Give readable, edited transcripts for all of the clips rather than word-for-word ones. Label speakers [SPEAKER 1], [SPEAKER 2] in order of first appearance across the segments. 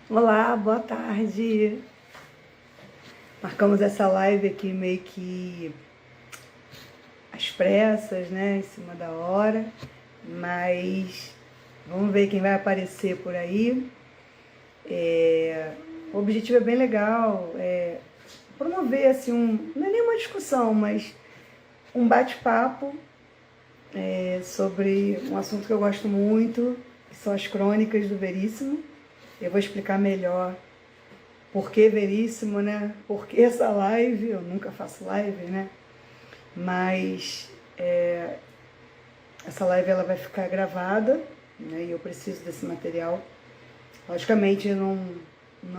[SPEAKER 1] Olá, boa tarde. Marcamos essa live aqui meio que às pressas, né, em cima da hora, mas vamos ver quem vai aparecer por aí. O objetivo é bem legal, promover assim não é nenhuma discussão, mas um bate-papo sobre um assunto que eu gosto muito, que são as crônicas do Veríssimo. Eu vou explicar melhor por que Veríssimo, né? Por que essa live? Eu nunca faço live, né? Mas essa live ela vai ficar gravada, né? E eu preciso desse material. Logicamente não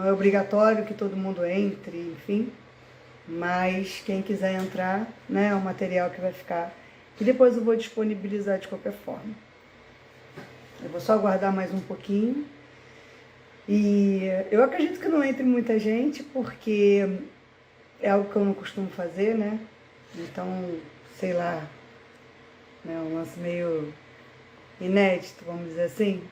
[SPEAKER 1] é obrigatório que todo mundo entre, enfim. Mas quem quiser entrar, né? É um material que vai ficar. E depois eu vou disponibilizar de qualquer forma. Eu vou só aguardar mais um pouquinho. E eu acredito que não entre muita gente, porque é algo que eu não costumo fazer, né? Então, sei lá, né? Um lance meio inédito, vamos dizer assim.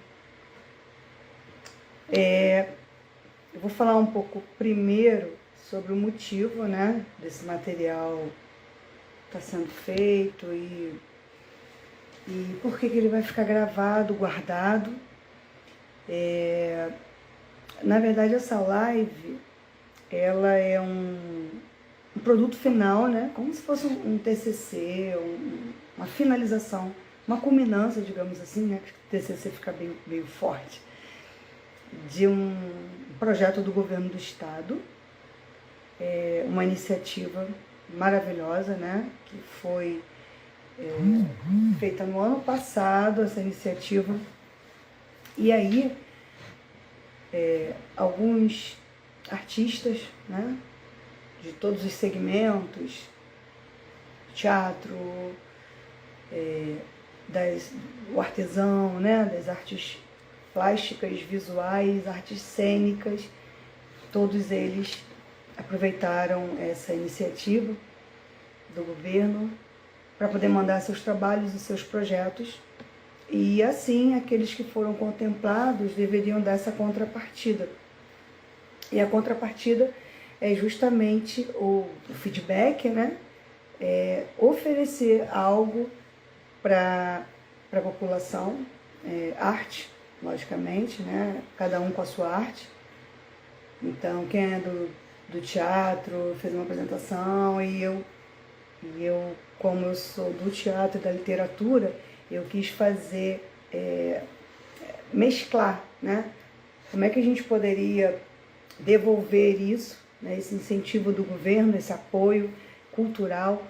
[SPEAKER 1] Eu vou falar um pouco primeiro sobre o motivo, né? Desse material estar sendo feito e por que ele vai ficar gravado, guardado. Na verdade, essa live, ela é um produto final, né? Como se fosse um TCC, uma finalização, uma culminância, digamos assim, né? Que o TCC fica meio forte, de um projeto do governo do estado, uma iniciativa maravilhosa, né? Que foi feita no ano passado, essa iniciativa. E aí, alguns artistas, né, de todos os segmentos, teatro, o artesão, né, das artes plásticas, visuais, artes cênicas, todos eles aproveitaram essa iniciativa do governo para poder mandar seus trabalhos e seus projetos. E assim, aqueles que foram contemplados deveriam dar essa contrapartida. E a contrapartida é justamente o feedback, né? Oferecer algo para a população, arte, logicamente, né? Cada um com a sua arte. Então, quem é do teatro fez uma apresentação e eu, como eu sou do teatro e da literatura, eu quis fazer, mesclar, né? Como é que a gente poderia devolver isso, né? Esse incentivo do governo, esse apoio cultural,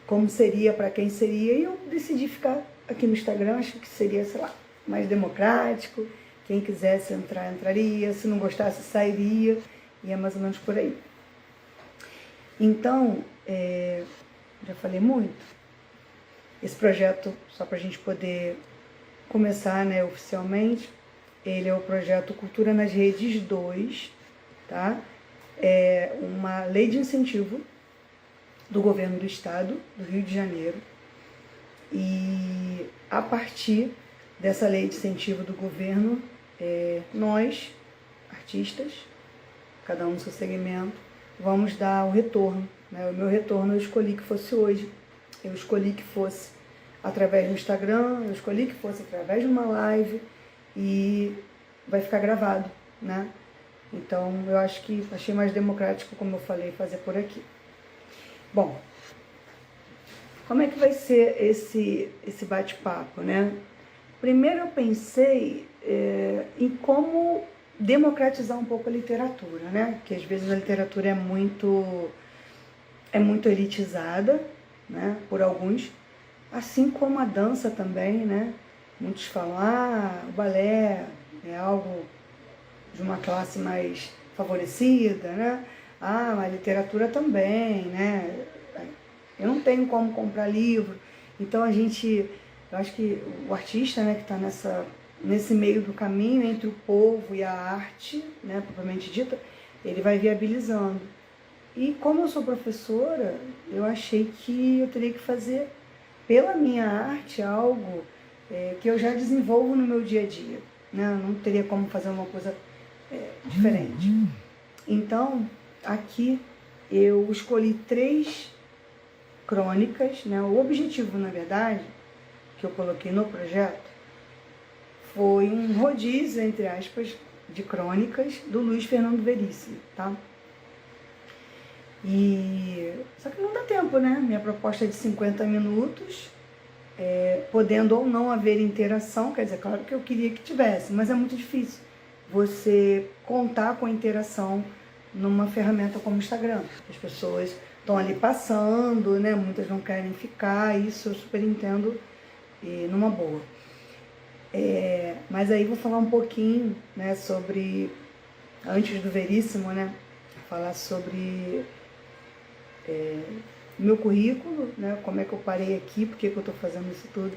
[SPEAKER 1] como seria, para quem seria. E eu decidi ficar aqui no Instagram, acho que seria, sei lá, mais democrático. Quem quisesse entrar, entraria. Se não gostasse, sairia. E é mais ou menos por aí. Então, já falei muito. Esse projeto, só para a gente poder começar, né, oficialmente, ele é o projeto Cultura nas Redes 2, tá? É uma lei de incentivo do governo do estado do Rio de Janeiro. E a partir dessa lei de incentivo do governo, nós, artistas, cada um no seu segmento, vamos dar o retorno, né? O meu retorno eu escolhi que fosse hoje. Eu escolhi que fosse através do Instagram, eu escolhi que fosse através de uma live e vai ficar gravado, né? Então, eu achei mais democrático, como eu falei, fazer por aqui. Bom, como é que vai ser esse bate-papo, né? Primeiro eu pensei em como democratizar um pouco a literatura, né? Porque às vezes a literatura é muito elitizada, né, por alguns, assim como a dança também, né? Muitos falam, o balé é algo de uma classe mais favorecida, né? A literatura também, né? Eu não tenho como comprar livro. Então eu acho que o artista, né, que está nesse meio do caminho entre o povo e a arte, né, propriamente dita, ele vai viabilizando. E como eu sou professora, eu achei que eu teria que fazer pela minha arte algo que eu já desenvolvo no meu dia a dia. né? Não teria como fazer uma coisa diferente. Então, aqui eu escolhi 3 crônicas, né? O objetivo, na verdade, que eu coloquei no projeto, foi um rodízio, entre aspas, de crônicas do Luiz Fernando Veríssimo, tá? Só que não dá tempo, né? Minha proposta é de 50 minutos, podendo ou não haver interação, quer dizer, claro que eu queria que tivesse, mas é muito difícil você contar com a interação numa ferramenta como o Instagram. As pessoas estão ali passando, né? Muitas não querem ficar, isso eu super entendo, numa boa. Mas aí vou falar um pouquinho, né, sobre, antes do Veríssimo, né, falar sobre meu currículo, né, como é que eu parei aqui, por que eu estou fazendo isso tudo.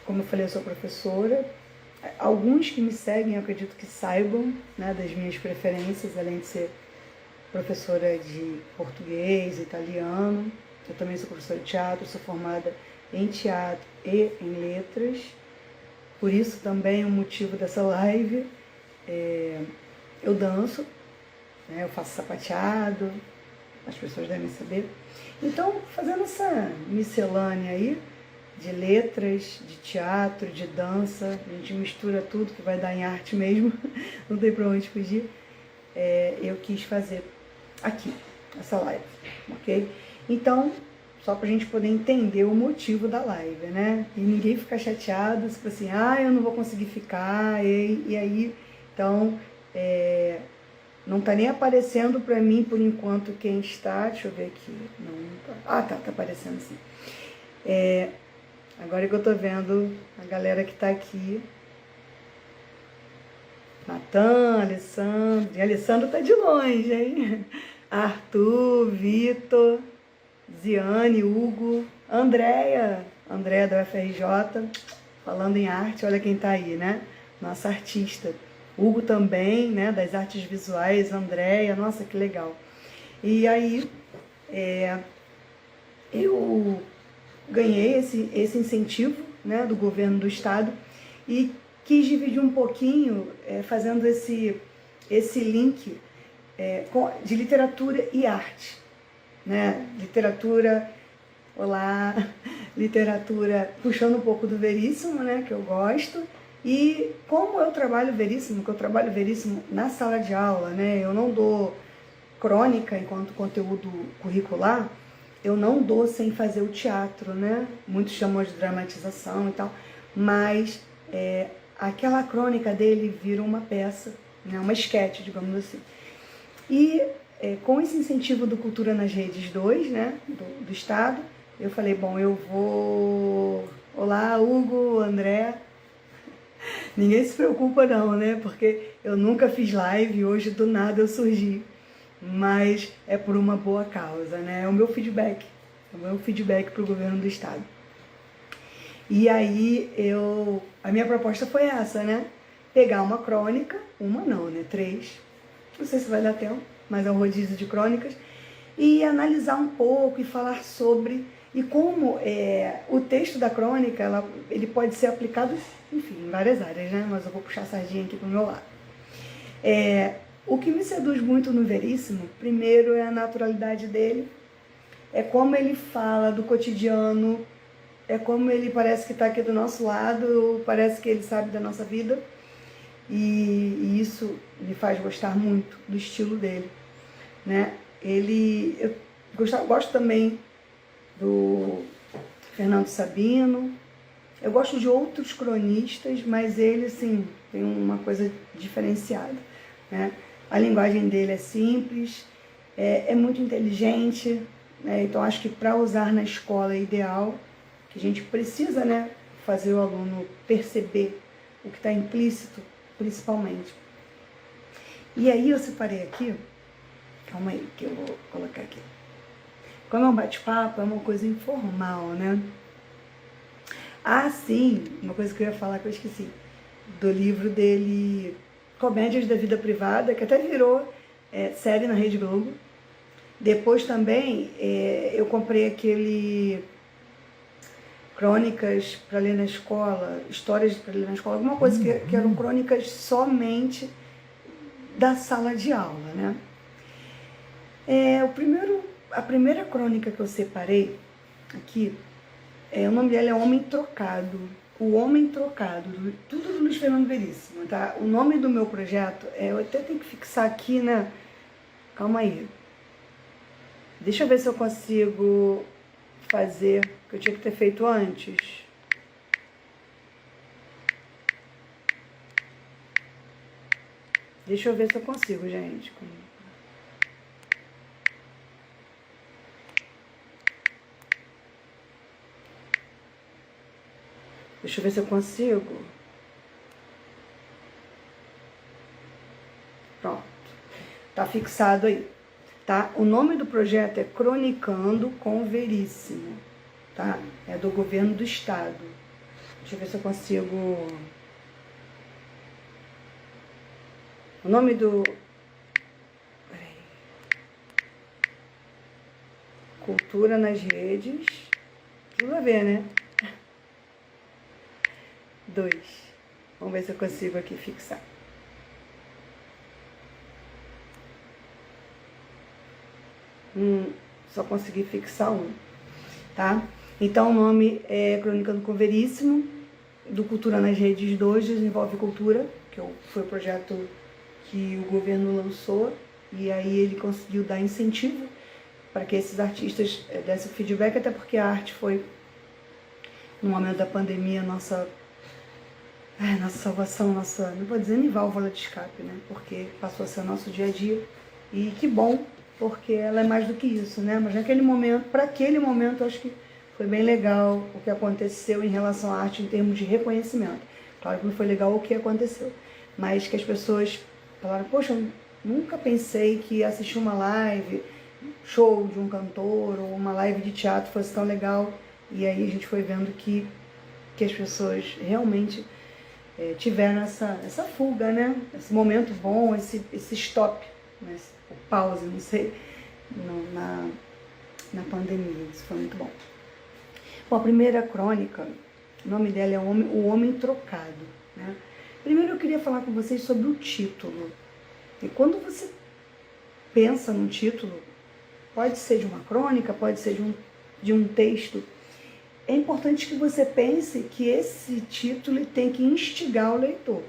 [SPEAKER 1] Como eu falei, eu sou professora. Alguns que me seguem, eu acredito que saibam, né, das minhas preferências, além de ser professora de português, italiano. Eu também sou professora de teatro, sou formada em teatro e em letras. Por isso também o motivo dessa live, eu danço, né, eu faço sapateado, as pessoas devem saber. Então, fazendo essa miscelânea aí, de letras, de teatro, de dança, a gente mistura tudo que vai dar em arte mesmo, não tem pra onde fugir. Eu quis fazer aqui, essa live, ok? Então, só pra gente poder entender o motivo da live, né? E ninguém ficar chateado, tipo assim, eu não vou conseguir ficar, e aí, então, não tá nem aparecendo pra mim, por enquanto, quem está, deixa eu ver aqui, não tá, tá aparecendo sim. Agora que eu tô vendo a galera que tá aqui. Natan, Alessandro. E Alessandro tá de longe, hein? Arthur, Vitor, Ziane, Hugo, Andréia da UFRJ, falando em arte, olha quem tá aí, né? Nossa artista. Hugo também, né? Das artes visuais, Andréia, nossa, que legal. E aí, eu ganhei esse incentivo, né, do governo do estado e quis dividir um pouquinho, fazendo esse link de literatura e arte, né? Literatura, olá, literatura puxando um pouco do Veríssimo, né, que eu gosto, e como eu trabalho Veríssimo, que eu trabalho Veríssimo na sala de aula, né, eu não dou crônica enquanto conteúdo curricular, eu não dou sem fazer o teatro, né? Muitos chamam de dramatização e tal, mas aquela crônica dele vira uma peça, né? Uma esquete, digamos assim. E com esse incentivo do Cultura nas Redes 2, né? do Estado, eu falei, bom, eu vou... Olá, Hugo, André. Ninguém se preocupa não, né? Porque eu nunca fiz live, hoje do nada eu surgi. Mas é por uma boa causa, né? É o meu feedback para o governo do estado. E aí a minha proposta foi essa, né? Pegar uma crônica, uma não, né? 3, não sei se vai dar tempo, mas é um rodízio de crônicas, e analisar um pouco e falar sobre, e como o texto da crônica, ele pode ser aplicado, enfim, em várias áreas, né? Mas eu vou puxar a sardinha aqui pro meu lado. O que me seduz muito no Veríssimo, primeiro, é a naturalidade dele, é como ele fala do cotidiano, é como ele parece que está aqui do nosso lado, parece que ele sabe da nossa vida, e isso me faz gostar muito do estilo dele, né? Eu gosto também do Fernando Sabino, eu gosto de outros cronistas, mas ele, assim, tem uma coisa diferenciada, né? A linguagem dele é simples, é muito inteligente, né? Então acho que para usar na escola é ideal, que a gente precisa, né, fazer o aluno perceber o que está implícito, principalmente. E aí eu separei aqui, calma aí que eu vou colocar aqui. Como é um bate-papo, é uma coisa informal, né? Sim, uma coisa que eu ia falar que eu esqueci, do livro dele, Comédias da Vida Privada, que até virou série na Rede Globo. Depois também eu comprei aquele crônicas para ler na escola, histórias para ler na escola, alguma coisa que eram crônicas somente da sala de aula, né? A primeira crônica que eu separei aqui, o nome dela é Homem Trocado. O Homem Trocado, tudo do Luiz Fernando Veríssimo, tá? O nome do meu projeto, eu até tenho que fixar aqui, né? Calma aí. Deixa eu ver se eu consigo fazer o que eu tinha que ter feito antes. Deixa eu ver se eu consigo, gente. Deixa eu ver se eu consigo. Pronto. Tá fixado aí, tá? O nome do projeto é Cronicando com Veríssimo, tá? É do governo do estado. Deixa eu ver se eu consigo... O nome do... Peraí. Cultura nas redes. Tudo a ver, né? 2. Vamos ver se eu consigo aqui fixar. Só consegui fixar um, tá? Então o nome é Cronicando com Veríssimo, do Cultura nas Redes 2, Desenvolve Cultura, que foi o projeto que o governo lançou, e aí ele conseguiu dar incentivo para que esses artistas dessem feedback, até porque a arte foi, no momento da pandemia, nossa salvação, não vou dizer nem válvula de escape, né? Porque passou a ser o nosso dia a dia, e que bom, porque ela é mais do que isso, né? Mas naquele momento, para aquele momento, eu acho que foi bem legal o que aconteceu em relação à arte em termos de reconhecimento. Claro que não foi legal o que aconteceu, mas que as pessoas falaram, poxa, eu nunca pensei que assistir uma live, show de um cantor ou uma live de teatro fosse tão legal. E aí a gente foi vendo que as pessoas realmente tiveram essa fuga, né? Esse momento bom, esse stop, né? O pause, não sei, na pandemia. Isso foi muito bom. Bom, a primeira crônica, o nome dela é O Homem Trocado, né? Primeiro eu queria falar com vocês sobre o título. E quando você pensa num título, pode ser de uma crônica, pode ser de um texto, é importante que você pense que esse título tem que instigar o leitor,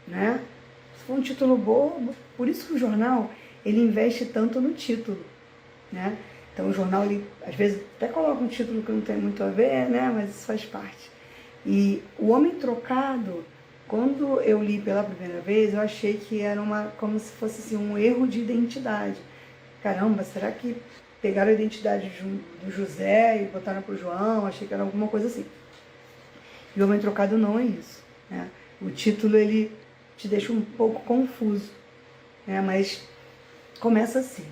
[SPEAKER 1] né? Se for um título bobo, por isso que o jornal, ele investe tanto no título, né? Então o jornal, ele, às vezes, até coloca um título que não tem muito a ver, né? Mas isso faz parte. E O Homem Trocado, quando eu li pela primeira vez, eu achei que era como se fosse assim, um erro de identidade. Caramba, será que pegaram a identidade do José e botaram para o João? Achei que era alguma coisa assim. E O Homem Trocado não é isso, né? O título, ele te deixa um pouco confuso, né? Mas começa assim.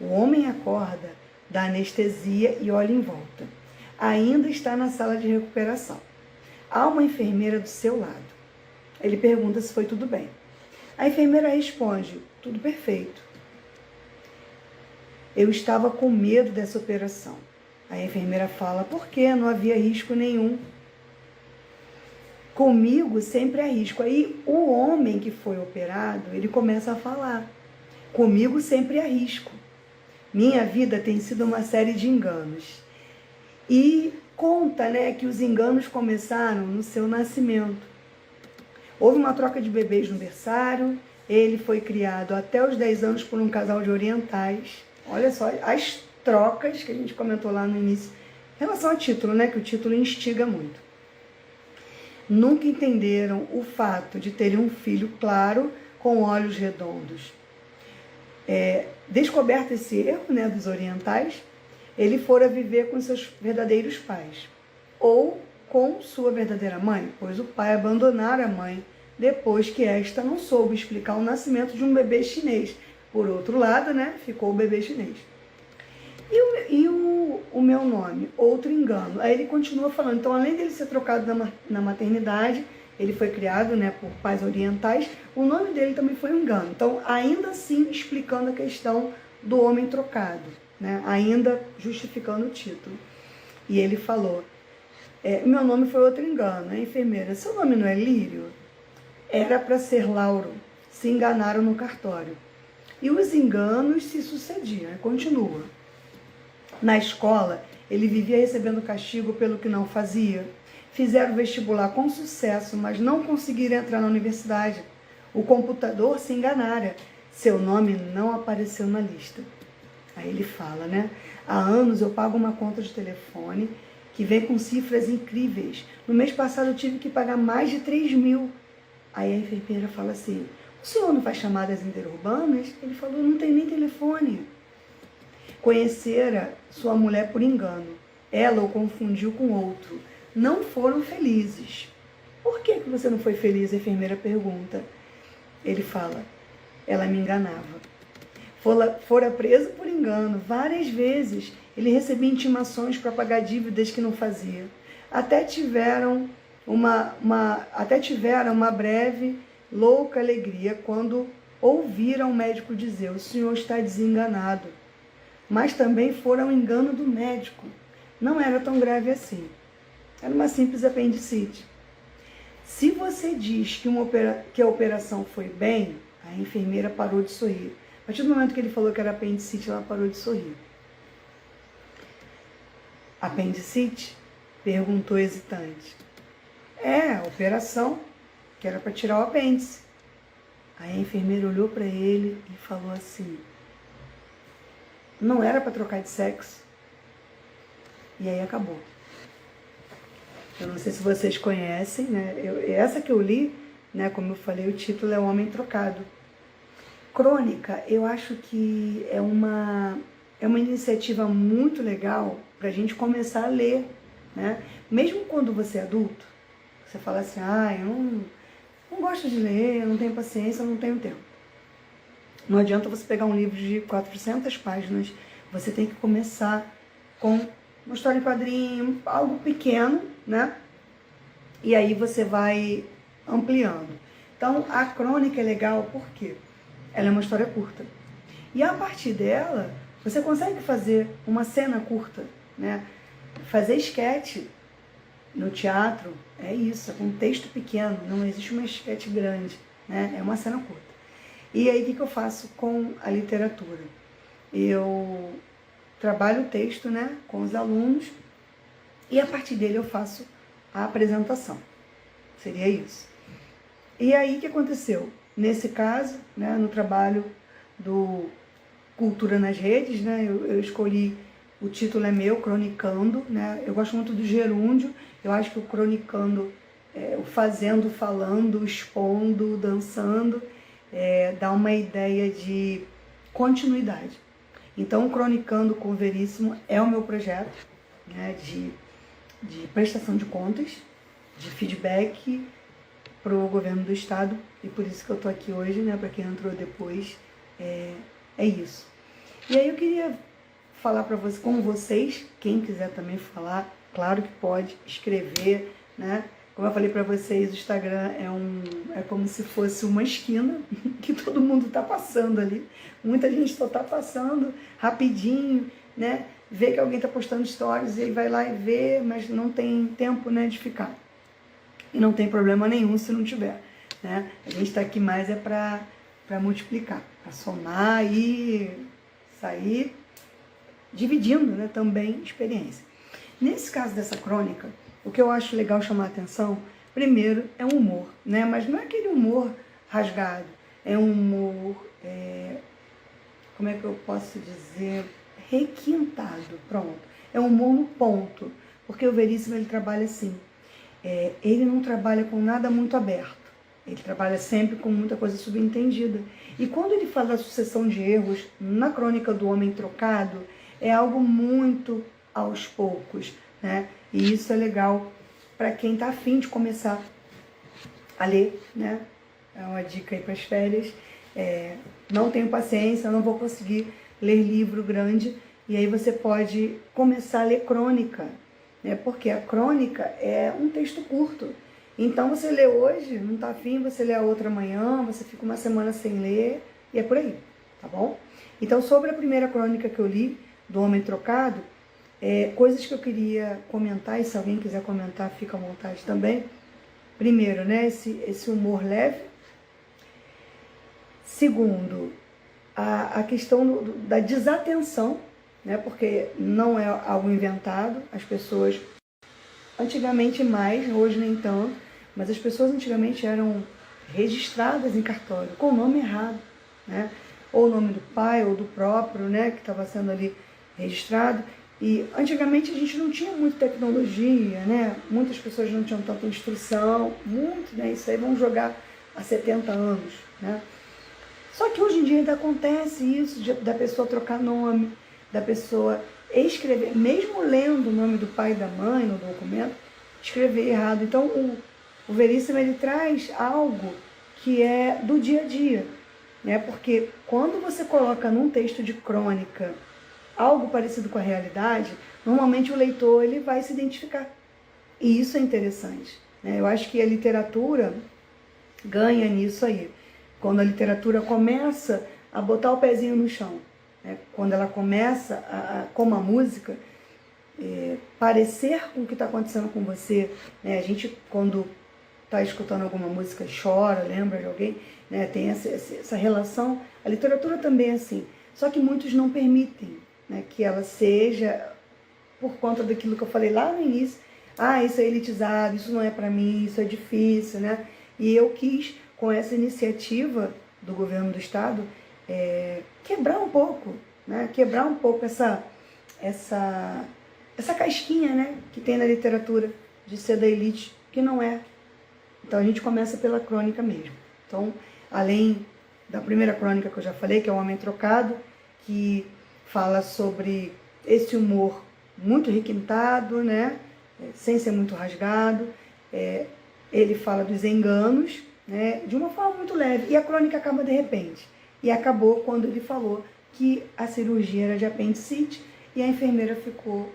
[SPEAKER 1] O homem acorda da anestesia e olha em volta. Ainda está na sala de recuperação. Há uma enfermeira do seu lado. Ele pergunta se foi tudo bem. A enfermeira responde, tudo perfeito. Eu estava com medo dessa operação. A enfermeira fala, por quê? Não havia risco nenhum. Comigo sempre há risco. Aí o homem que foi operado, ele começa a falar. Comigo sempre há risco. Minha vida tem sido uma série de enganos. E conta, né, que os enganos começaram no seu nascimento. Houve uma troca de bebês no berçário, ele foi criado até os 10 anos por um casal de orientais. Olha só, as trocas que a gente comentou lá no início, em relação ao título, né, que o título instiga muito. Nunca entenderam o fato de terem um filho claro com olhos redondos. Descoberto esse erro, né, dos orientais, ele fora viver com seus verdadeiros pais, ou com sua verdadeira mãe, pois o pai abandonara a mãe depois que esta não soube explicar o nascimento de um bebê chinês. Por outro lado, né, ficou o bebê chinês. E o meu nome? Outro engano. Aí ele continua falando, então além dele ser trocado na maternidade, ele foi criado, né, por pais orientais, o nome dele também foi um engano. Então, ainda assim, explicando a questão do homem trocado, né, ainda justificando o título. E ele falou, Meu nome foi outro engano, né, enfermeira? Seu nome não é Lírio? Era para ser Lauro. Se enganaram no cartório. E os enganos se sucediam, continua. Na escola, ele vivia recebendo castigo pelo que não fazia. Fizeram vestibular com sucesso, mas não conseguiram entrar na universidade. O computador se enganara. Seu nome não apareceu na lista. Aí ele fala, né? Há anos eu pago uma conta de telefone que vem com cifras incríveis. No mês passado eu tive que pagar mais de 3.000. Aí a enfermeira fala assim, o senhor não faz chamadas interurbanas? Ele falou, não tem nem telefone. Conhecera sua mulher por engano. Ela o confundiu com outro. Não foram felizes. Por que você não foi feliz? A enfermeira pergunta. Ele fala, ela me enganava. Fora preso por engano. Várias vezes ele recebia intimações para pagar dívidas que não fazia. Até tiveram uma breve, louca alegria quando ouviram o médico dizer, o senhor está desenganado. Mas também fora um engano do médico. Não era tão grave assim. Era uma simples apendicite. Se você diz que a operação foi bem, a enfermeira parou de sorrir. A partir do momento que ele falou que era apendicite, ela parou de sorrir. Apendicite? Perguntou hesitante. A operação, que era para tirar o apêndice. Aí a enfermeira olhou para ele e falou assim, não era para trocar de sexo. E aí acabou. Eu não sei se vocês conhecem, né? Essa que eu li, né? Como eu falei, o título é O Homem Trocado. Crônica, eu acho que é uma iniciativa muito legal para a gente começar a ler, né? Mesmo quando você é adulto, você fala assim, eu não gosto de ler, eu não tenho paciência, eu não tenho tempo. Não adianta você pegar um livro de 400 páginas, você tem que começar com uma história em quadrinho, algo pequeno, né? E aí você vai ampliando. Então, a crônica é legal porque ela é uma história curta. E a partir dela, você consegue fazer uma cena curta, né? Fazer esquete no teatro é isso, é um texto pequeno, não existe uma esquete grande, né? É uma cena curta. E aí, o que eu faço com a literatura? Eu trabalho o texto, né, com os alunos e a partir dele eu faço a apresentação. Seria isso. E aí, o que aconteceu? Nesse caso, né, no trabalho do Cultura nas Redes, né, eu escolhi, o título é meu, Cronicando, né? Eu gosto muito do gerúndio, eu acho que o cronicando, o fazendo, falando, expondo, dançando, dá uma ideia de continuidade. Então, o Cronicando com o Veríssimo é o meu projeto, né, de prestação de contas, de feedback para o governo do estado, e por isso que eu estou aqui hoje, né, para quem entrou depois, é isso. E aí eu queria falar para vocês, com vocês, quem quiser também falar, claro que pode escrever, né? Como eu falei para vocês, o Instagram é como se fosse uma esquina que todo mundo está passando ali. Muita gente só está passando rapidinho, né? Vê que alguém está postando stories e aí vai lá e vê, mas não tem tempo, né, de ficar. E não tem problema nenhum se não tiver, né? A gente está aqui mais para multiplicar, para somar e sair dividindo, né, também experiência. Nesse caso dessa crônica, o que eu acho legal chamar a atenção, primeiro, é um humor, né? Mas não é aquele humor rasgado, é um humor, como é que eu posso dizer, requintado, pronto. É um humor no ponto, porque o Veríssimo, ele trabalha assim, ele não trabalha com nada muito aberto, ele trabalha sempre com muita coisa subentendida. E quando ele fala da sucessão de erros, na crônica do Homem Trocado, é algo muito aos poucos, né? E isso é legal para quem está afim de começar a ler, né? É uma dica aí para as férias. Não tenho paciência, não vou conseguir ler livro grande, e aí você pode começar a ler crônica, né? Porque a crônica é um texto curto. Então você lê hoje, não está afim, você lê a outra amanhã, você fica uma semana sem ler, e é por aí, tá bom? Então, sobre a primeira crônica que eu li, do Homem Trocado, Coisas que eu queria comentar, e se alguém quiser comentar, fica à vontade também. Primeiro, né, esse humor leve. Segundo, a questão da desatenção, né, porque não é algo inventado. As pessoas, antigamente mais, hoje nem tanto, mas as pessoas antigamente eram registradas em cartório com o nome errado, né, ou o nome do pai ou do próprio, né, que estava sendo ali registrado. E antigamente a gente não tinha muita tecnologia, né? Muitas pessoas não tinham tanta instrução, muito, né? Isso aí vamos jogar há 70 anos, né? Só que hoje em dia ainda acontece isso, da pessoa trocar nome, da pessoa escrever, mesmo lendo o nome do pai e da mãe no documento, escrever errado. Então o Veríssimo, ele traz algo que é do dia a dia, né? Porque quando você coloca num texto de crônica algo parecido com a realidade, normalmente o leitor ele vai se identificar. E isso é interessante, né? Eu acho que a literatura ganha nisso aí. Quando a literatura começa a botar o pezinho no chão, né? Quando ela começa, como a música, parecer com o que está acontecendo com você, né? A gente, quando está escutando alguma música, chora, lembra de alguém, né? Tem essa relação. A literatura também é assim. Só que muitos não permitem, né, que ela seja, por conta daquilo que eu falei lá no início, isso é elitizado, isso não é para mim, isso é difícil, né? E eu quis, com essa iniciativa do governo do estado, quebrar um pouco, né? Quebrar um pouco essa casquinha, né, que tem na literatura de ser da elite, que não é. Então a gente começa pela crônica mesmo. Então, além da primeira crônica que eu já falei, que é O Homem Trocado, que fala sobre esse humor muito requintado, né? Sem ser muito rasgado. Ele fala dos enganos, né? De uma forma muito leve. E a crônica acaba de repente. E acabou quando ele falou que a cirurgia era de apendicite e a enfermeira ficou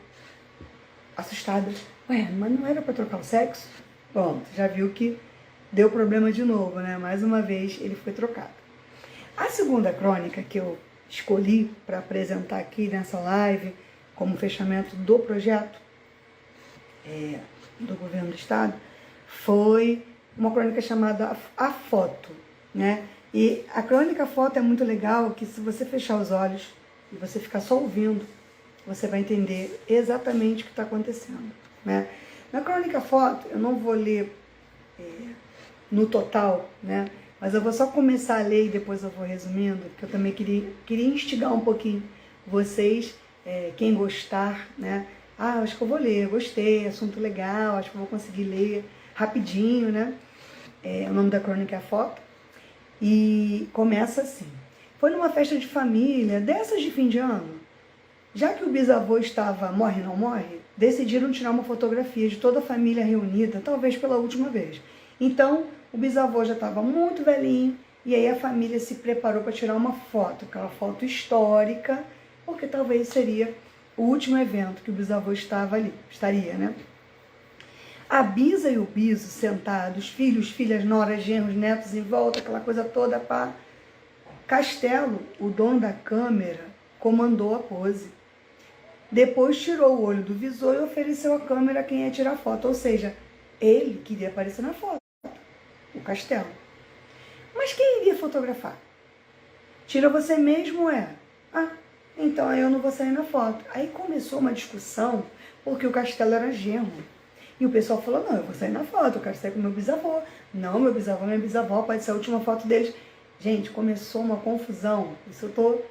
[SPEAKER 1] assustada. Ué, mas não era para trocar o sexo? Pronto, já viu que deu problema de novo, né? Mais uma vez ele foi trocado. A segunda crônica que eu escolhi para apresentar aqui nessa live, como fechamento do projeto do governo do estado, foi uma crônica chamada A Foto, né? E a crônica A Foto é muito legal, que se você fechar os olhos e você ficar só ouvindo, você vai entender exatamente o que está acontecendo, né? Na crônica A Foto, eu não vou ler no total, né? Mas eu vou só começar a ler e depois eu vou resumindo, porque eu também queria instigar um pouquinho vocês, quem gostar, né? Acho que eu vou ler, gostei, assunto legal, acho que eu vou conseguir ler rapidinho, né? O nome da crônica é A Foto. E começa assim. Foi numa festa de família, dessas de fim de ano. Já que o bisavô estava morre não morre, decidiram tirar uma fotografia de toda a família reunida, talvez pela última vez. Então, o bisavô já estava muito velhinho, e aí a família se preparou para tirar uma foto, aquela foto histórica, porque talvez seria o último evento que o bisavô estaria, né? A bisa e o biso sentados, filhos, filhas, noras, genros, netos em volta, aquela coisa toda, pá. Castelo, o dono da câmera, comandou a pose. Depois tirou o olho do visor e ofereceu a câmera a quem ia tirar foto, ou seja, ele queria aparecer na foto, o Castelo. Mas quem iria fotografar? Tira você mesmo, então aí eu não vou sair na foto. Aí começou uma discussão, porque o Castelo era genro. E o pessoal falou, não, eu vou sair na foto, eu quero sair com meu bisavô. Não, meu bisavô, minha bisavó, pode ser a última foto deles. Gente, começou uma confusão. Isso eu tô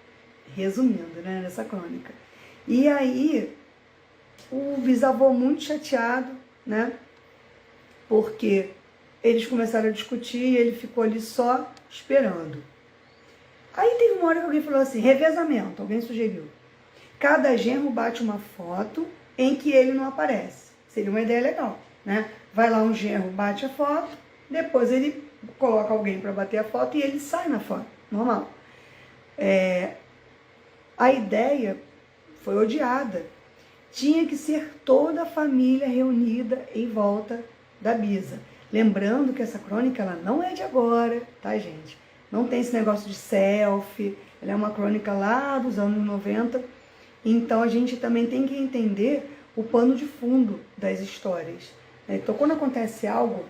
[SPEAKER 1] resumindo, né, nessa crônica. E aí, o bisavô muito chateado, né, porque eles começaram a discutir e ele ficou ali só esperando. Aí teve uma hora que alguém falou assim, revezamento, alguém sugeriu. Cada genro bate uma foto em que ele não aparece. Seria uma ideia legal, né? Vai lá um genro, bate a foto, depois ele coloca alguém para bater a foto e ele sai na foto, normal. A ideia foi odiada. Tinha que ser toda a família reunida em volta da bisa. Lembrando que essa crônica ela não é de agora, tá, gente? Não tem esse negócio de selfie, ela é uma crônica lá dos anos 90. Então a gente também tem que entender o pano de fundo das histórias. Então quando acontece algo,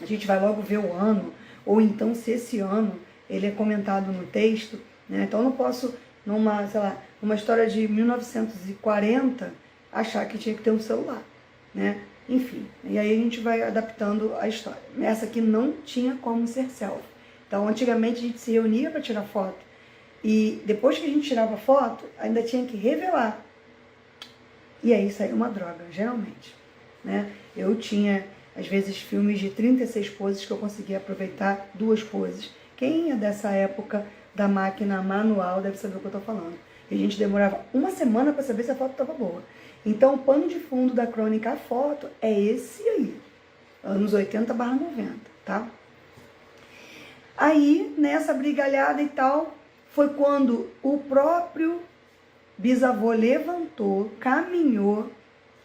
[SPEAKER 1] a gente vai logo ver o ano, ou então se esse ano ele é comentado no texto, né? Então eu não posso, numa história de 1940, achar que tinha que ter um celular, né? Enfim, e aí a gente vai adaptando a história. Essa aqui não tinha como ser selfie. Então antigamente a gente se reunia para tirar foto, e depois que a gente tirava foto, ainda tinha que revelar. E aí saía uma droga, geralmente, né? Eu tinha, às vezes, filmes de 36 poses que eu conseguia aproveitar 2 poses. Quem é dessa época da máquina manual deve saber o que eu estou falando. E a gente demorava uma semana para saber se a foto estava boa. Então, o pano de fundo da crônica A Foto é esse aí, anos 80/90, tá? Aí, nessa brigalhada e tal, foi quando o próprio bisavô levantou, caminhou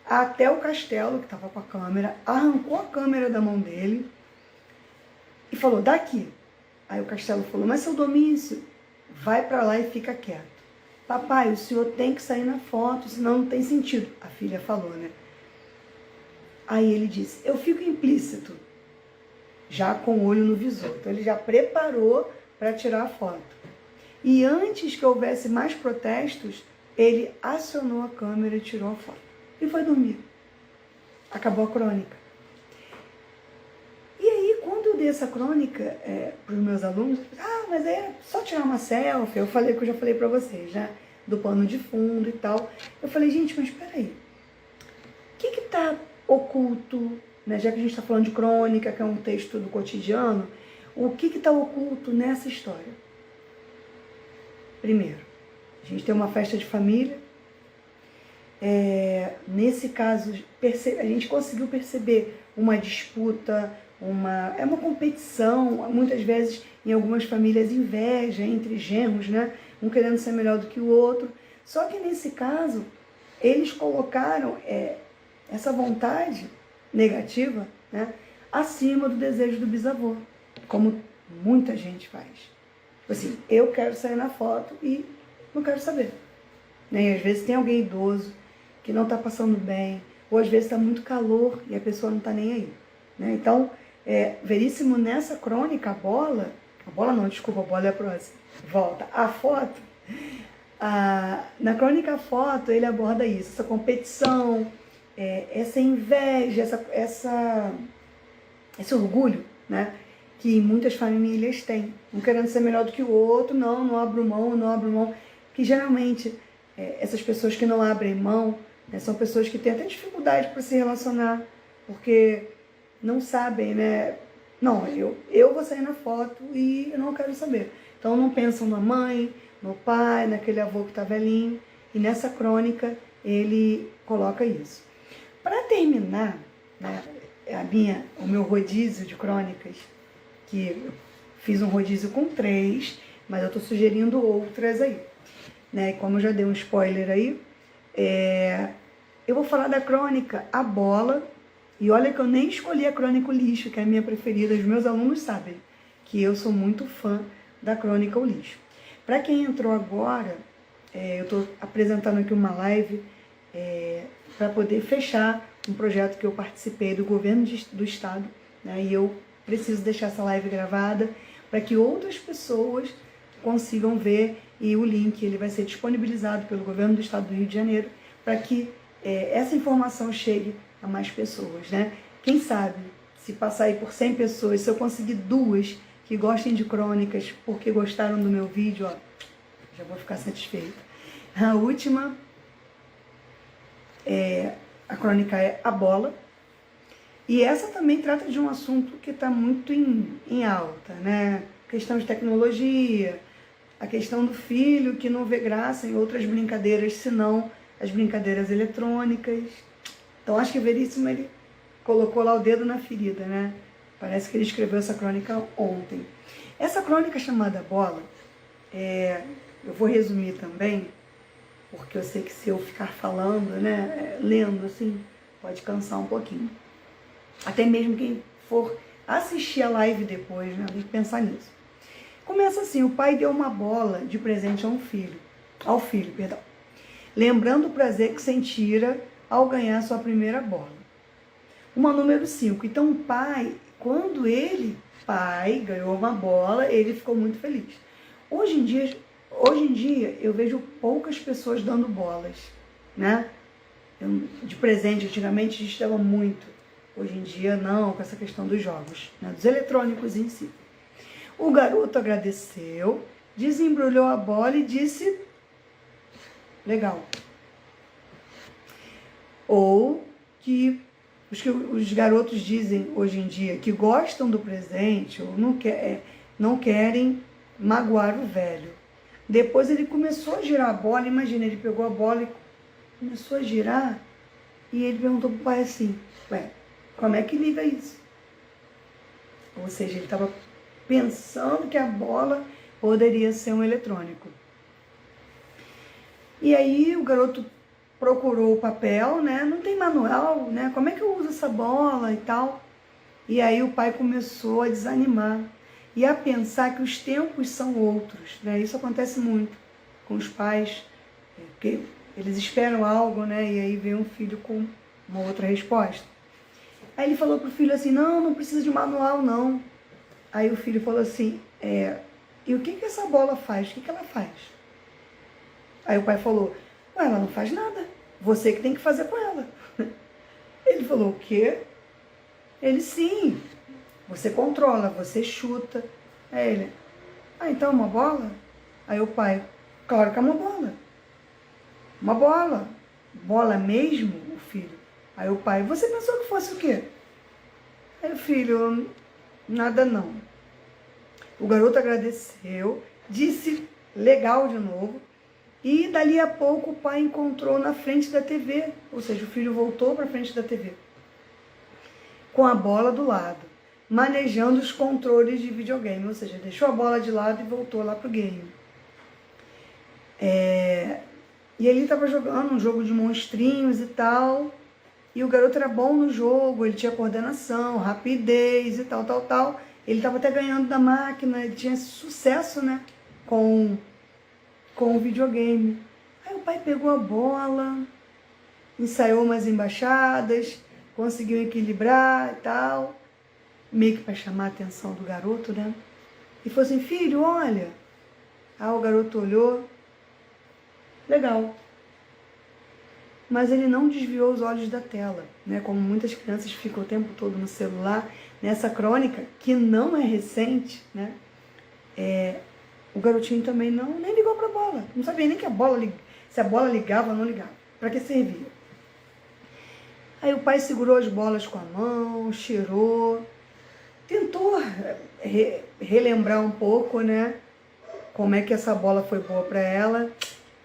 [SPEAKER 1] até o castelo, que estava com a câmera, arrancou a câmera da mão dele e falou, daqui. Aí o castelo falou, mas seu Domício, vai para lá e fica quieto. Papai, o senhor tem que sair na foto, senão não tem sentido. A filha falou, né? Aí ele disse, eu fico implícito, já com o olho no visor. Então ele já preparou para tirar a foto. E antes que houvesse mais protestos, ele acionou a câmera e tirou a foto. E foi dormir. Acabou a crônica. E aí, quando eu dei essa crônica para os meus alunos, mas é só tirar uma selfie. Eu falei que eu já falei para vocês, né? Do pano de fundo e tal. Eu falei, gente, mas espera aí. O que está oculto, né? Já que a gente está falando de crônica, que é um texto do cotidiano, o que está oculto nessa história? Primeiro, a gente tem uma festa de família. Nesse caso, a gente conseguiu perceber uma disputa, uma competição, muitas vezes em algumas famílias inveja entre genros, né? Um querendo ser melhor do que o outro. Só que nesse caso, eles colocaram essa vontade negativa, né, acima do desejo do bisavô, como muita gente faz. Tipo assim, eu quero sair na foto e não quero saber. Né? E às vezes tem alguém idoso que não está passando bem, ou às vezes está muito calor e a pessoa não está nem aí. Né? Então, veríssimo nessa crônica, a bola é a próxima, volta, a foto, na crônica A Foto ele aborda isso, essa competição, essa inveja, esse orgulho, né, que muitas famílias têm, um querendo ser melhor do que o outro, não abro mão, que geralmente essas pessoas que não abrem mão, né, são pessoas que têm até dificuldade para se relacionar, porque não sabem, né, não, eu vou sair na foto e eu não quero saber. Então não pensam na mãe, no pai, naquele avô que está velhinho, e nessa crônica ele coloca isso. Para terminar, né, o meu rodízio de crônicas, que eu fiz um rodízio com 3, mas eu estou sugerindo outras aí. Né? Como eu já dei um spoiler aí, eu vou falar da crônica A Bola, e olha que eu nem escolhi a crônica O Lixo, que é a minha preferida, os meus alunos sabem que eu sou muito fã da crônica O Lixo. Para quem entrou agora, eu estou apresentando aqui uma live para poder fechar um projeto que eu participei do governo do estado, né? E eu preciso deixar essa live gravada para que outras pessoas consigam ver, e o link ele vai ser disponibilizado pelo governo do estado do Rio de Janeiro para que essa informação chegue a mais pessoas, né? Quem sabe, se passar aí por 100 pessoas, se eu conseguir 2 que gostem de crônicas porque gostaram do meu vídeo, ó, já vou ficar satisfeita. A última, a crônica é A Bola, e essa também trata de um assunto que está muito em alta, né? Questão de tecnologia, a questão do filho que não vê graça em outras brincadeiras, senão as brincadeiras eletrônicas. Então acho que Veríssimo ele colocou lá o dedo na ferida, né? Parece que ele escreveu essa crônica ontem. Essa crônica chamada Bola, eu vou resumir também, porque eu sei que se eu ficar falando, né, lendo assim, pode cansar um pouquinho. Até mesmo quem for assistir a live depois, né, tem que pensar nisso. Começa assim, o pai deu uma bola de presente ao filho, lembrando o prazer que sentira ao ganhar sua primeira bola. Uma número 5. Então o pai, quando pai, ganhou uma bola, ele ficou muito feliz. Hoje em dia eu vejo poucas pessoas dando bolas, né? De presente, antigamente a gente dava muito. Hoje em dia não, com essa questão dos jogos, né? Dos eletrônicos em si. O garoto agradeceu, desembrulhou a bola e disse: legal. Ou que os garotos dizem hoje em dia que gostam do presente ou não querem magoar o velho. Depois ele começou a girar a bola, imagina, ele pegou a bola e começou a girar e ele perguntou pro pai assim: ué, como é que liga isso? Ou seja, ele estava pensando que a bola poderia ser um eletrônico. E aí o garoto procurou o papel, né? Não tem manual, né? Como é que eu uso essa bola e tal? E aí o pai começou a desanimar e a pensar que os tempos são outros, né? Isso acontece muito com os pais, porque eles esperam algo, né? E aí vem um filho com uma outra resposta. Aí ele falou pro filho assim: não precisa de manual, não. Aí o filho falou assim: e o que essa bola faz? O que ela faz? Aí o pai falou: ué, ela não faz nada. Você que tem que fazer com ela. Ele falou: o quê? Ele: sim. Você controla, você chuta. Aí ele: então uma bola? Aí o pai: claro que é uma bola. Uma bola. Bola mesmo, o filho? Aí o pai: você pensou que fosse o quê? Aí o filho: nada não. O garoto agradeceu, disse legal de novo. E dali a pouco o pai encontrou na frente da TV, ou seja, o filho voltou para frente da TV, com a bola do lado, manejando os controles de videogame, ou seja, deixou a bola de lado e voltou lá pro game. E ele estava jogando um jogo de monstrinhos e tal, e o garoto era bom no jogo, ele tinha coordenação, rapidez e tal. Ele estava até ganhando da máquina, ele tinha sucesso, né, com o videogame. Aí o pai pegou a bola, ensaiou umas embaixadas, conseguiu equilibrar e tal, meio que para chamar a atenção do garoto, né? E falou assim: filho, olha. Aí o garoto olhou, legal. Mas ele não desviou os olhos da tela, né? Como muitas crianças ficam o tempo todo no celular. Nessa crônica, que não é recente, né? O garotinho também nem ligou para a bola. Não sabia nem que se a bola ligava ou não ligava. Para que servia? Aí o pai segurou as bolas com a mão, cheirou, tentou relembrar um pouco, né? Como é que essa bola foi boa para ela.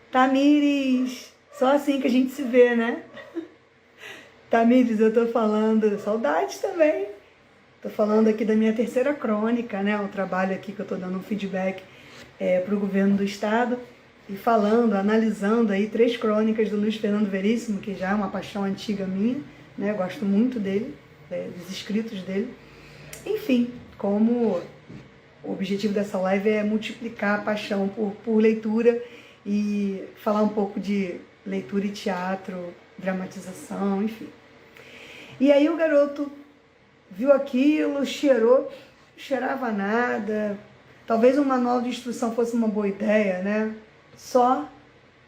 [SPEAKER 1] Tamires, só assim que a gente se vê, né? Tamires, eu tô falando, saudades também. Tô falando aqui da minha terceira crônica, né? O trabalho aqui que eu tô dando um feedback para o governo do estado e analisando aí 3 crônicas do Luiz Fernando Veríssimo, que já é uma paixão antiga minha, né? Eu gosto muito dele, dos escritos dele. Enfim, como o objetivo dessa live é multiplicar a paixão por leitura e falar um pouco de leitura e teatro, dramatização, enfim. E aí o garoto viu aquilo, cheirou, não cheirava nada. Talvez um manual de instrução fosse uma boa ideia, né? Só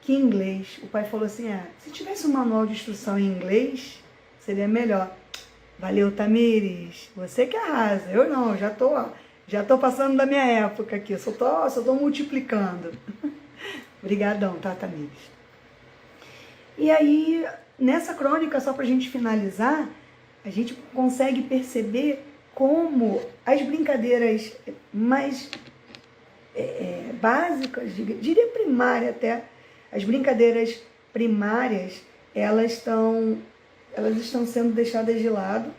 [SPEAKER 1] que em inglês. O pai falou assim: se tivesse um manual de instrução em inglês, seria melhor. Valeu, Tamires. Você que arrasa. Eu não, já tô passando da minha época aqui. Só tô multiplicando. Obrigadão, tá, Tamires? E aí, nessa crônica, só pra gente finalizar, a gente consegue perceber como as brincadeiras mais básicas, diria primária até, as brincadeiras primárias, elas estão sendo deixadas de lado,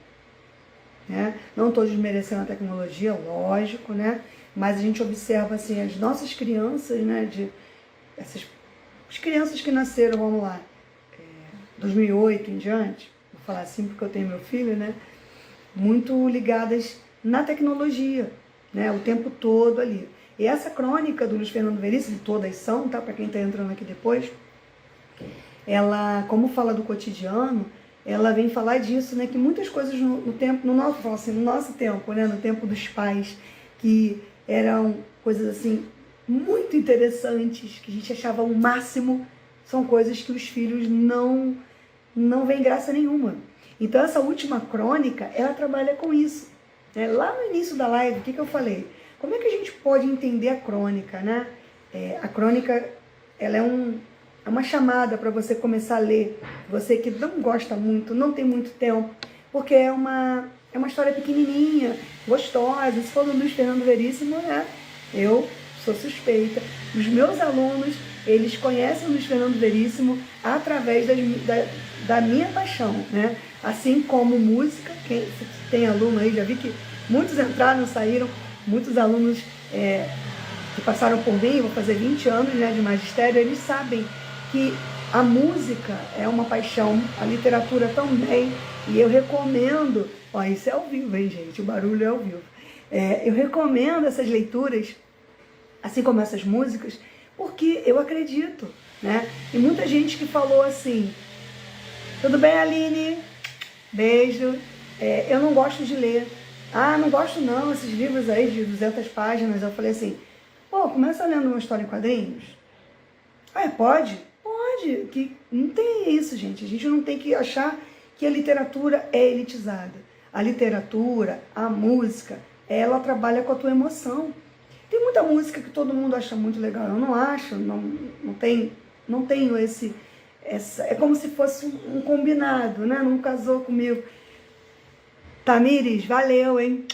[SPEAKER 1] né? Não estou desmerecendo a tecnologia, lógico, né? Mas a gente observa assim, as nossas crianças, né? As crianças que nasceram, vamos lá, 2008 em diante, vou falar assim porque eu tenho meu filho, né? Muito ligadas na tecnologia, né? O tempo todo ali. E essa crônica do Luiz Fernando Veríssimo, todas são, tá? Para quem está entrando aqui depois, ela, como fala do cotidiano, ela vem falar disso, né? Que muitas coisas no tempo, no nosso tempo, né? No tempo dos pais, que eram coisas assim muito interessantes, que a gente achava o máximo, são coisas que os filhos não veem graça nenhuma. Então essa última crônica, ela trabalha com isso. Né? Lá no início da live, o que eu falei? Como é que a gente pode entender a crônica, né? A crônica, ela é uma chamada para você começar a ler. Você que não gosta muito, não tem muito tempo, porque é uma história pequenininha, gostosa. Se for do Luiz Fernando Veríssimo, né? Eu sou suspeita. Os meus alunos, eles conhecem o Luiz Fernando Veríssimo através da minha paixão, né? Assim como música, quem tem aluno aí, já vi que muitos entraram, saíram, muitos alunos que passaram por mim, vou fazer 20 anos, né, de magistério, eles sabem que a música é uma paixão, a literatura também, e eu recomendo, ó, isso é ao vivo, hein, gente, o barulho é ao vivo. Eu recomendo essas leituras, assim como essas músicas, porque eu acredito, né? E muita gente que falou assim, tudo bem, Aline? Beijo. Eu não gosto de ler. Ah, não gosto não, esses livros aí de 200 páginas. Eu falei assim, pô, começa lendo uma história em quadrinhos. Pode? Pode. Que não tem isso, gente. A gente não tem que achar que a literatura é elitizada. A literatura, a música, ela trabalha com a tua emoção. Tem muita música que todo mundo acha muito legal. Eu não acho, não tenho é como se fosse um combinado, né? Não casou comigo. Tamires, valeu, hein?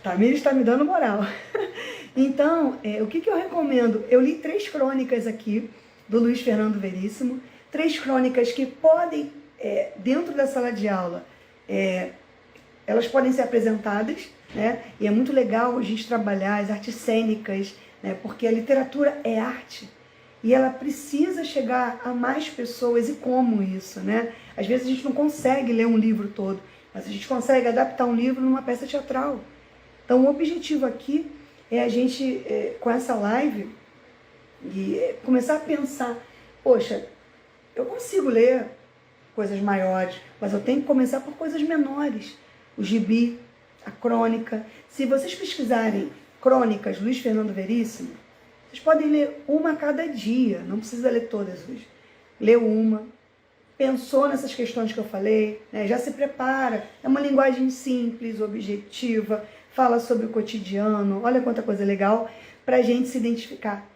[SPEAKER 1] Tamires está me dando moral. Então, o que eu recomendo? Eu li 3 crônicas aqui do Luiz Fernando Veríssimo. 3 crônicas que podem, dentro da sala de aula, elas podem ser apresentadas, né? E é muito legal a gente trabalhar as artes cênicas, né? Porque a literatura é arte. E ela precisa chegar a mais pessoas. E como isso, né? Às vezes a gente não consegue ler um livro todo, mas a gente consegue adaptar um livro numa peça teatral. Então o objetivo aqui é a gente, com essa live, começar a pensar, poxa, eu consigo ler coisas maiores, mas eu tenho que começar por coisas menores. O gibi, a crônica. Se vocês pesquisarem crônicas Luiz Fernando Veríssimo, vocês podem ler uma a cada dia, não precisa ler todas hoje. Lê uma, pensou nessas questões que eu falei, né? Já se prepara, é uma linguagem simples, objetiva, fala sobre o cotidiano, olha quanta coisa legal para a gente se identificar,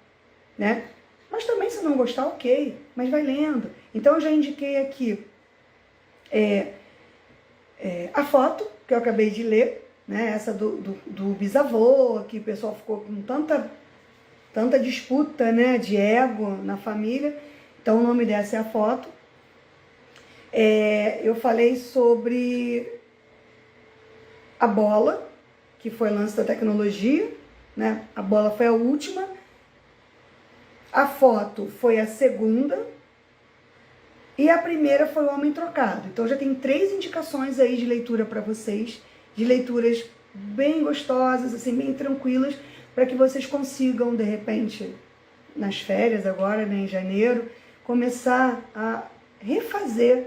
[SPEAKER 1] né? Mas também se não gostar, ok, mas vai lendo. Então eu já indiquei aqui a foto que eu acabei de ler, né? Essa do bisavô, que o pessoal ficou com tanta disputa, né, de ego na família. Então o nome dessa é a foto. Eu falei sobre a bola, que foi lance da tecnologia, né? A bola foi a última. A foto foi a segunda. E a primeira foi o Homem Trocado. Então já tem 3 indicações aí de leitura para vocês, de leituras bem gostosas, assim, bem tranquilas, para que vocês consigam, de repente, nas férias agora, né, em janeiro, começar a refazer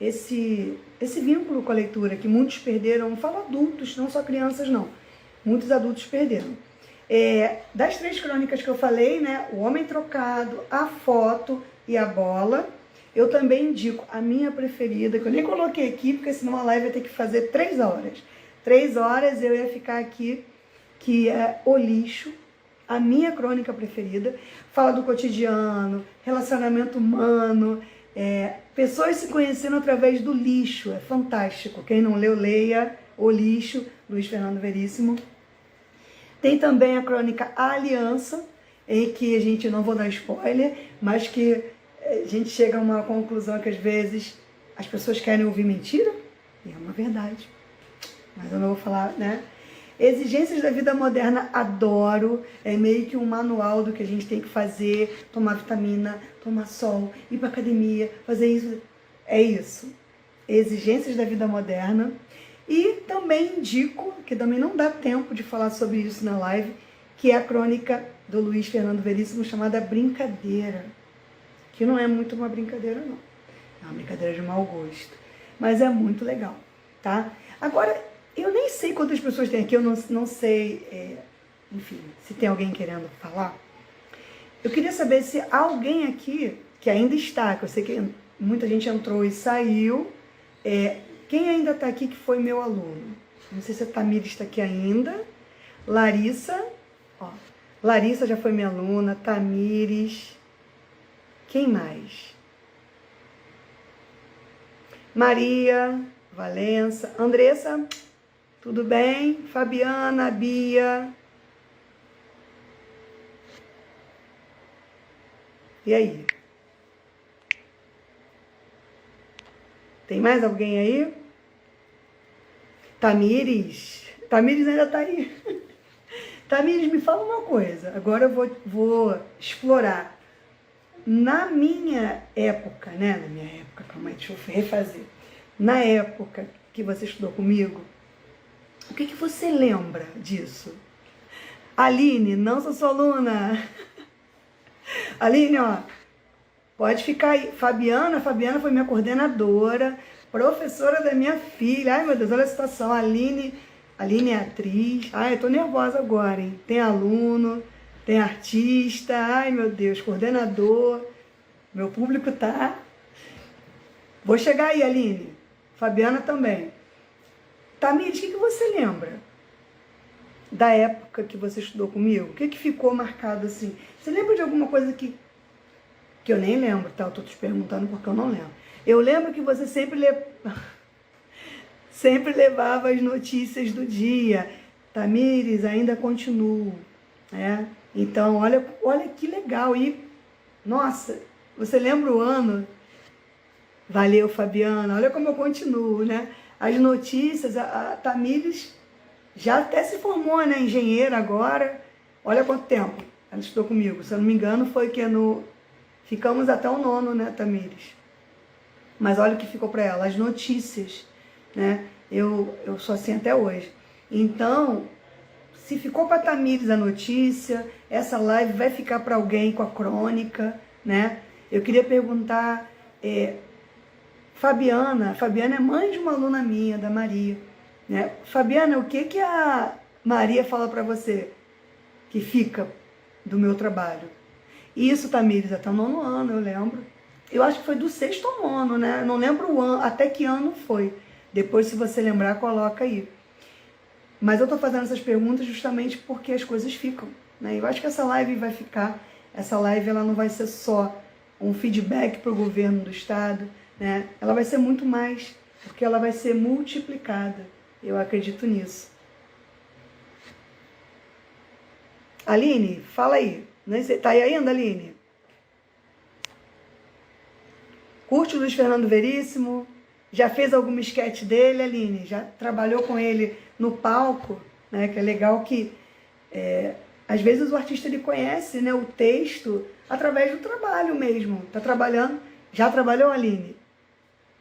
[SPEAKER 1] esse vínculo com a leitura, que muitos perderam, não falo adultos, não só crianças não, muitos adultos perderam. Das 3 crônicas que eu falei, né, o Homem Trocado, a foto e a bola, eu também indico a minha preferida, que eu nem coloquei aqui, porque senão a live vai ter que fazer 3 horas. 3 horas eu ia ficar aqui, que é O Lixo, a minha crônica preferida. Fala do cotidiano, relacionamento humano, pessoas se conhecendo através do lixo. É fantástico. Quem não leu, leia O Lixo, Luiz Fernando Veríssimo. Tem também a crônica A Aliança, em que a gente, não vou dar spoiler, mas que a gente chega a uma conclusão que às vezes as pessoas querem ouvir mentira, e é uma verdade. Mas eu não vou falar, né? Exigências da vida moderna, adoro. É meio que um manual do que a gente tem que fazer. Tomar vitamina, tomar sol, ir pra academia, fazer isso. É isso. Exigências da vida moderna. E também indico, que também não dá tempo de falar sobre isso na live, que é a crônica do Luiz Fernando Veríssimo chamada Brincadeira. que não é muito uma brincadeira, não. É uma brincadeira de mau gosto. Mas é muito legal, tá? Agora, eu nem sei quantas pessoas tem aqui, eu não sei, enfim, se tem alguém querendo falar. Eu queria saber se alguém aqui, que ainda está, que eu sei que muita gente entrou e saiu, quem ainda está aqui que foi meu aluno? Não sei se a Tamires está aqui ainda. Larissa, ó, Larissa já foi minha aluna, Tamires, quem mais? Maria, Valença, Andressa, tudo bem? Fabiana, Bia. E aí? Tem mais alguém aí? Tamires. Tamires ainda tá aí. Tamires, me fala uma coisa. Agora eu vou explorar. Na minha época, né? Na minha época, calma aí, deixa eu refazer. Na época que você estudou comigo, o que você lembra disso? Aline, não sou sua aluna. Aline, ó, pode ficar aí. Fabiana foi minha coordenadora, professora da minha filha. Ai, meu Deus, olha a situação. Aline é atriz. Ai, eu tô nervosa agora, hein? Tem aluno, tem artista. Ai, meu Deus, coordenador. Meu público tá... Vou chegar aí, Aline. Fabiana também. Tamires, o que você lembra da época que você estudou comigo? O que ficou marcado assim? Você lembra de alguma coisa que eu nem lembro, tá? Eu tô te perguntando porque eu não lembro. Eu lembro que você sempre levava as notícias do dia. Tamires, ainda continuo, né? Então, olha que legal. E, nossa, você lembra o ano? Valeu, Fabiana. Olha como eu continuo, né? As notícias, a Tamires já até se formou, né? Engenheira agora. Olha quanto tempo ela estudou comigo. Se eu não me engano, foi que ficamos até o 9º, né, Tamires? Mas olha o que ficou para ela, as notícias, né? Eu sou assim até hoje. Então, se ficou para Tamires a notícia, essa live vai ficar para alguém com a crônica, né? Eu queria perguntar, Fabiana é mãe de uma aluna minha, da Maria, né? Fabiana, o que a Maria fala para você que fica do meu trabalho? Isso, Tamires, até o 9º ano, eu lembro. Eu acho que foi do 6º ao 9º, né? Eu não lembro o ano, até que ano foi. Depois, se você lembrar, coloca aí. Mas eu tô fazendo essas perguntas justamente porque as coisas ficam, né? Eu acho que essa live vai ficar. Essa live, ela não vai ser só um feedback para o governo do estado, né? Ela vai ser muito mais, porque ela vai ser multiplicada. Eu acredito nisso. Aline, fala aí. Tá aí ainda, Aline? Curte o Luiz Fernando Veríssimo? Já fez alguma esquete dele, Aline? Já trabalhou com ele no palco? Né? Que é legal que, às vezes, o artista ele conhece, né, o texto através do trabalho mesmo. Tá trabalhando? Já trabalhou, Aline?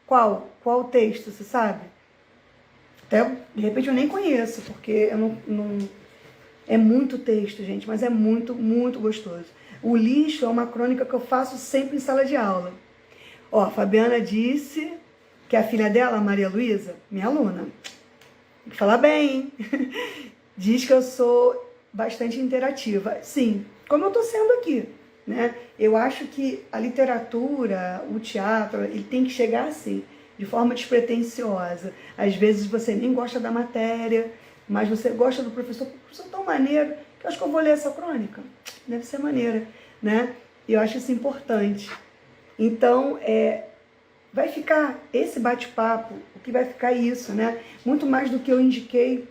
[SPEAKER 1] Qual texto, você sabe? Até, de repente, eu nem conheço, porque eu não... É muito texto, gente, mas é muito, muito gostoso. O lixo é uma crônica que eu faço sempre em sala de aula. Ó, a Fabiana disse que a filha dela, a Maria Luísa, minha aluna, tem que falar bem, hein? Diz que eu sou bastante interativa. Sim, como eu estou sendo aqui, né? Eu acho que a literatura, o teatro, ele tem que chegar assim, de forma despretensiosa. Às vezes você nem gosta da matéria, mas você gosta do professor tão maneiro, que eu acho que eu vou ler essa crônica. Deve ser maneira, né? E eu acho isso importante. Então, vai ficar esse bate-papo, o que vai ficar isso, né? Muito mais do que eu indiquei.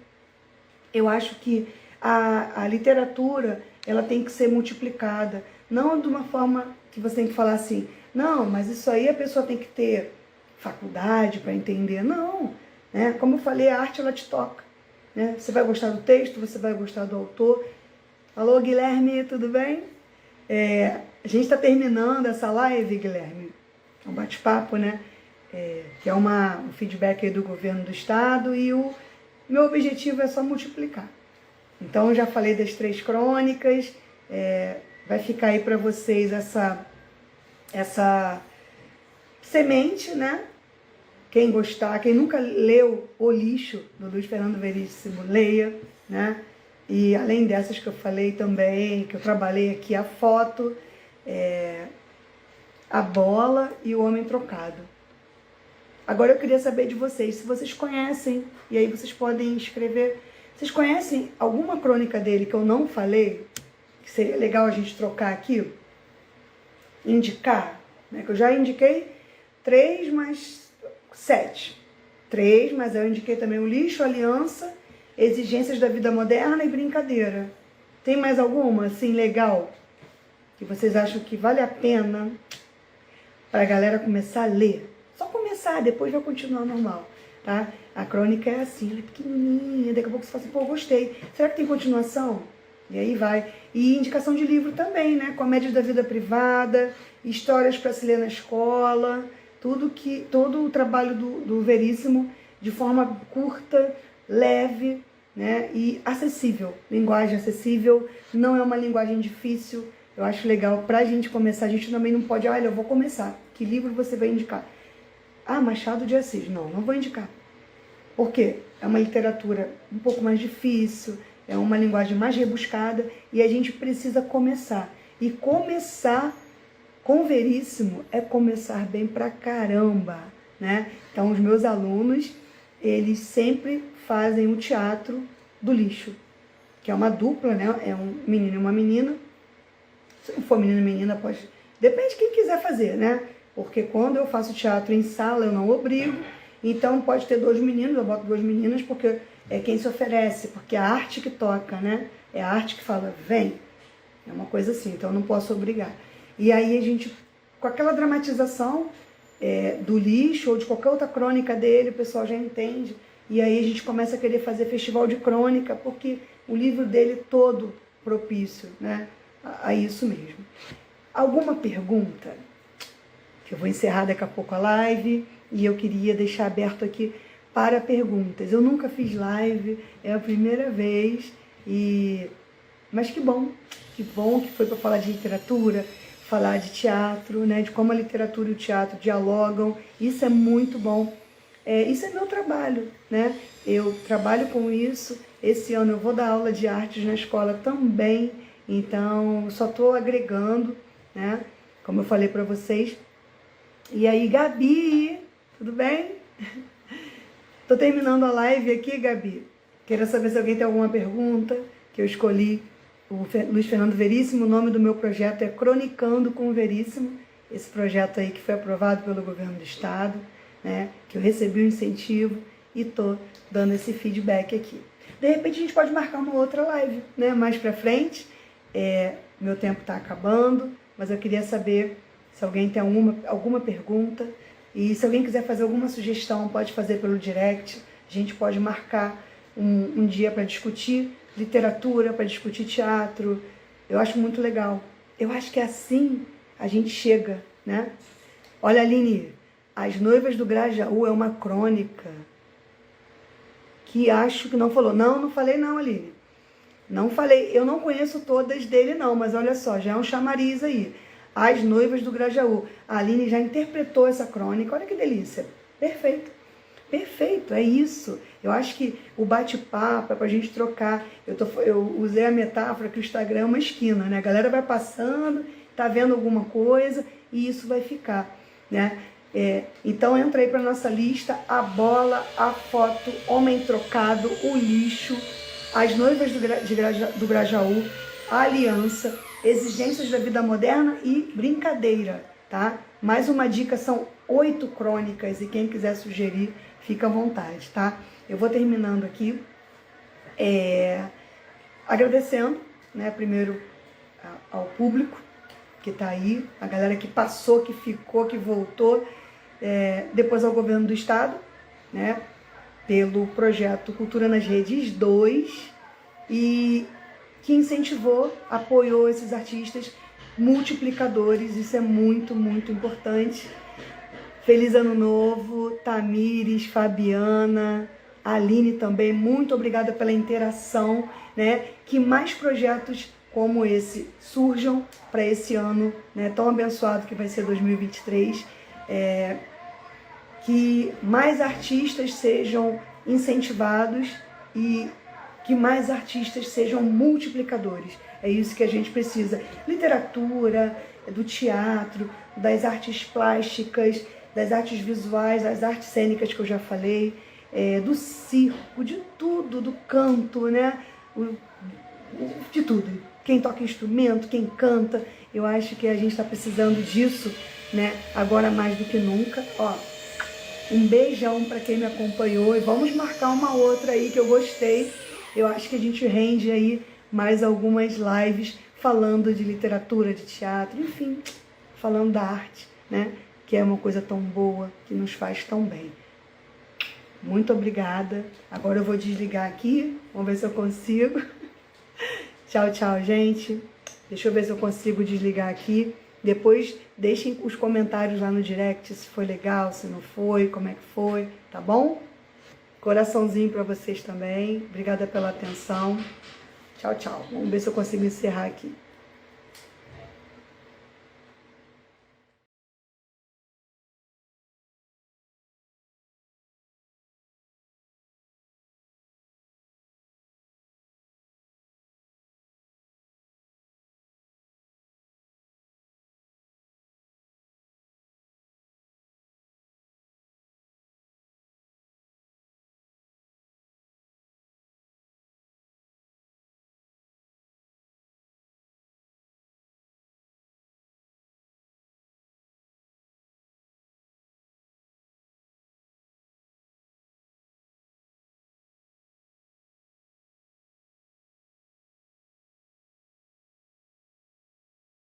[SPEAKER 1] Eu acho que a literatura, ela tem que ser multiplicada. Não de uma forma que você tem que falar assim, não, mas isso aí a pessoa tem que ter faculdade para entender. Não, né? Como eu falei, a arte, ela te toca. Né? Você vai gostar do texto, você vai gostar do autor. Alô, Guilherme, tudo bem? A gente está terminando essa live, Guilherme. É um bate-papo, né? Que é um feedback aí do governo do estado, e o meu objetivo é só multiplicar. Então, eu já falei das 3 crônicas, vai ficar aí para vocês essa semente, né? Quem gostar, quem nunca leu O Lixo, do Luiz Fernando Veríssimo, leia, né? E além dessas que eu falei também, que eu trabalhei aqui, a foto, a bola e o homem trocado. Agora eu queria saber de vocês, se vocês conhecem, e aí vocês podem escrever, vocês conhecem alguma crônica dele que eu não falei, que seria legal a gente trocar aqui? Indicar, né? Que eu já indiquei 3, mas 7. 3, mas eu indiquei também O Lixo, Aliança, Exigências da Vida Moderna e Brincadeira. Tem mais alguma, assim, legal, que vocês acham que vale a pena para a galera começar a ler? Só começar, depois vai continuar normal, tá? A crônica é assim, ela é pequenininha, daqui a pouco você fala assim, pô, gostei. Será que tem continuação? E aí vai. E indicação de livro também, né? Comédias da Vida Privada, histórias para se ler na escola, todo o trabalho do Veríssimo de forma curta, leve, né? E acessível. Linguagem acessível, não é uma linguagem difícil. Eu acho legal pra gente começar. A gente também não pode, olha, eu vou começar. Que livro você vai indicar? Ah, Machado de Assis. Não vou indicar. Por quê? É uma literatura um pouco mais difícil, é uma linguagem mais rebuscada e a gente precisa começar. E começar com Veríssimo é começar bem pra caramba, né? Então, os meus alunos, eles sempre fazem o teatro do lixo, que é uma dupla, né? É um menino e uma menina. Se não for menino e menina, pode... Depende de quem quiser fazer, né? Porque quando eu faço teatro em sala, eu não obrigo. Então, pode ter 2 meninos, eu boto 2 meninas, porque é quem se oferece, porque é a arte que toca, né? É a arte que fala, vem. É uma coisa assim, então eu não posso obrigar. E aí a gente, com aquela dramatização do lixo ou de qualquer outra crônica dele, o pessoal já entende. E aí a gente começa a querer fazer festival de crônica, porque o livro dele é todo propício, né? A isso mesmo. Alguma pergunta? Que eu vou encerrar daqui a pouco a live e eu queria deixar aberto aqui para perguntas. Eu nunca fiz live, é a primeira vez, mas que bom que foi para falar de literatura, falar de teatro, né, de como a literatura e o teatro dialogam. Isso é muito bom. Isso é meu trabalho, né? Eu trabalho com isso. Esse ano eu vou dar aula de artes na escola também, então só estou agregando, né? Como eu falei para vocês. E aí, Gabi, tudo bem? Tô terminando a live aqui, Gabi. Quero saber se alguém tem alguma pergunta, que eu escolhi o Luiz Fernando Veríssimo. O nome do meu projeto é Cronicando com o Veríssimo. Esse projeto aí que foi aprovado pelo governo do estado, né? Que eu recebi o incentivo e tô dando esse feedback aqui. De repente a gente pode marcar uma outra live, né? Mais pra frente. Meu tempo tá acabando, mas eu queria saber se alguém tem alguma pergunta. E se alguém quiser fazer alguma sugestão, pode fazer pelo direct. A gente pode marcar um dia para discutir literatura, para discutir teatro. Eu acho muito legal. Eu acho que assim a gente chega, né? Olha, Aline, As Noivas do Grajaú é uma crônica que acho que não falou. Não falei não, Aline. Não falei. Eu não conheço todas dele não, mas olha só, já é um chamariz aí. As Noivas do Grajaú. A Aline já interpretou essa crônica. Olha que delícia. Perfeito. Perfeito, é isso. Eu acho que o bate-papo é pra gente trocar. Eu usei a metáfora que o Instagram é uma esquina, né? A galera vai passando, tá vendo alguma coisa e isso vai ficar, né? Então entra aí pra nossa lista: A Bola, A Foto, Homem Trocado, O Lixo, As Noivas do Grajaú, A Aliança, Exigências da Vida Moderna e Brincadeira, tá? Mais uma dica, são 8 crônicas e quem quiser sugerir, fica à vontade, tá? Eu vou terminando aqui, agradecendo, né, primeiro ao público que tá aí, a galera que passou, que ficou, que voltou, depois ao governo do estado, né, pelo projeto Cultura nas Redes 2 e que incentivou, apoiou esses artistas multiplicadores. Isso é muito, muito importante. Feliz Ano Novo, Tamires, Fabiana, Aline também, muito obrigada pela interação, né? Que mais projetos como esse surjam para esse ano, né, tão abençoado que vai ser 2023, que mais artistas sejam incentivados e que mais artistas sejam multiplicadores. É isso que a gente precisa. Literatura, do teatro, das artes plásticas, das artes visuais, das artes cênicas que eu já falei, do circo, de tudo, do canto, né? De tudo. Quem toca instrumento, quem canta, eu acho que a gente está precisando disso, né? Agora mais do que nunca. Ó, um beijão para quem me acompanhou e vamos marcar uma outra aí que eu gostei. Eu acho que a gente rende aí mais algumas lives falando de literatura, de teatro, enfim, falando da arte, né? Que é uma coisa tão boa, que nos faz tão bem. Muito obrigada. Agora eu vou desligar aqui, vamos ver se eu consigo. Tchau, tchau, gente. Deixa eu ver se eu consigo desligar aqui. Depois deixem os comentários lá no direct se foi legal, se não foi, como é que foi, tá bom? Coraçãozinho para vocês também. Obrigada pela atenção. Tchau, tchau. Vamos ver se eu consigo encerrar aqui.